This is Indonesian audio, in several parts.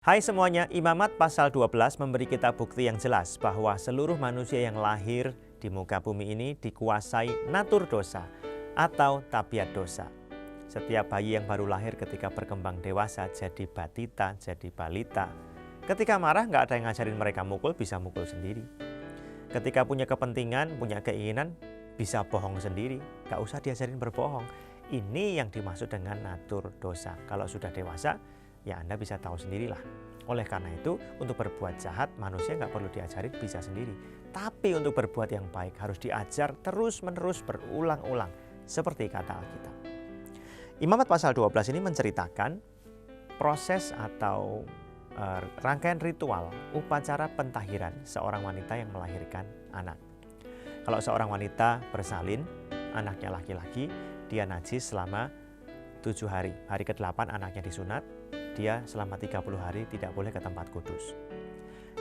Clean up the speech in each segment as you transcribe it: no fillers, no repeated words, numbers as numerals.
Hai semuanya, Imamat pasal 12 memberi kita bukti yang jelas bahwa seluruh manusia yang lahir di muka bumi ini dikuasai natur dosa atau tabiat dosa. Setiap bayi yang baru lahir ketika berkembang dewasa jadi batita, jadi balita. Ketika marah nggak ada yang ngajarin mereka mukul, bisa mukul sendiri. Ketika punya kepentingan, punya keinginan, bisa bohong sendiri. Nggak usah diajarin berbohong. Ini yang dimaksud dengan natur dosa. Kalau sudah dewasa, ya Anda bisa tahu sendirilah. Oleh karena itu, untuk berbuat jahat, manusia nggak perlu diajarin, bisa sendiri. Tapi untuk berbuat yang baik harus diajar terus-menerus berulang-ulang. Seperti kata Alkitab. Imamat pasal 12 ini menceritakan proses atau rangkaian ritual upacara pentahiran seorang wanita yang melahirkan anak. Kalau seorang wanita bersalin, anaknya laki-laki, dia najis selama 7 hari. Hari ke-8 anaknya disunat, dia selama 30 hari tidak boleh ke tempat kudus.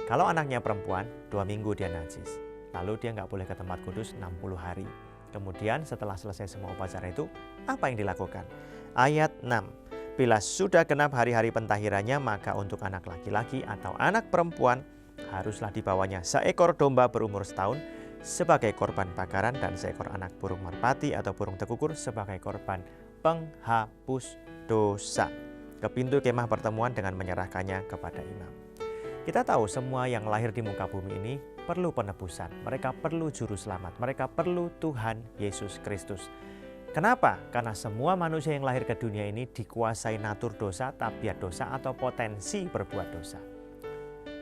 Kalau anaknya perempuan, 2 minggu dia najis. Lalu dia nggak boleh ke tempat kudus 60 hari. Kemudian setelah selesai semua upacara itu, apa yang dilakukan? Ayat 6. Bila sudah genap hari-hari pentahirannya, maka untuk anak laki-laki atau anak perempuan haruslah dibawanya seekor domba berumur setahun sebagai korban bakaran dan seekor anak burung merpati atau burung tekukur sebagai korban penghapus dosa. Ke pintu kemah pertemuan dengan menyerahkannya kepada imam. Kita tahu semua yang lahir di muka bumi ini perlu penebusan. Mereka perlu juru selamat. Mereka perlu Tuhan Yesus Kristus. Kenapa? Karena semua manusia yang lahir ke dunia ini dikuasai natur dosa, tabiat dosa, atau potensi berbuat dosa.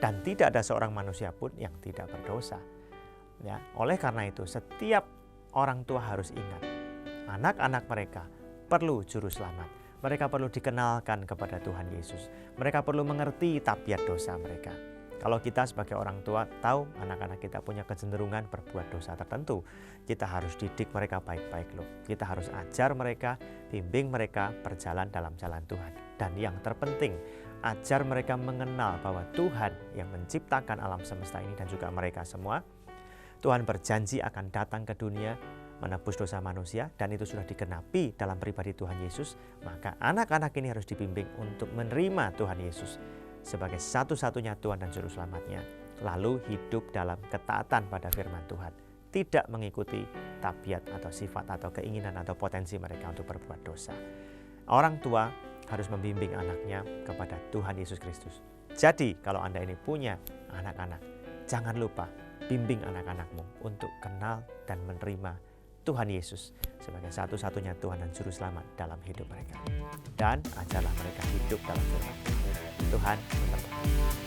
Dan tidak ada seorang manusia pun yang tidak berdosa. Ya, oleh karena itu, setiap orang tua harus ingat, anak-anak mereka perlu juru selamat. Mereka perlu dikenalkan kepada Tuhan Yesus. Mereka perlu mengerti tabiat dosa mereka. Kalau kita sebagai orang tua tahu anak-anak kita punya kecenderungan berbuat dosa tertentu, kita harus didik mereka baik-baik loh. Kita harus ajar mereka, bimbing mereka berjalan dalam jalan Tuhan. Dan yang terpenting, ajar mereka mengenal bahwa Tuhan yang menciptakan alam semesta ini dan juga mereka semua, Tuhan berjanji akan datang ke dunia menebus dosa manusia, dan itu sudah digenapi dalam pribadi Tuhan Yesus. Maka anak-anak ini harus dibimbing untuk menerima Tuhan Yesus sebagai satu-satunya Tuhan dan Juru Selamatnya, lalu hidup dalam ketaatan pada firman Tuhan, tidak mengikuti tabiat atau sifat atau keinginan atau potensi mereka untuk berbuat dosa. Orang tua harus membimbing anaknya kepada Tuhan Yesus Kristus. Jadi kalau Anda ini punya anak-anak, jangan lupa bimbing anak-anakmu untuk kenal dan menerima Tuhan Yesus sebagai satu-satunya Tuhan dan Juru Selamat dalam hidup mereka. Dan ajarlah mereka hidup dalam firman. Tuhan memberkati.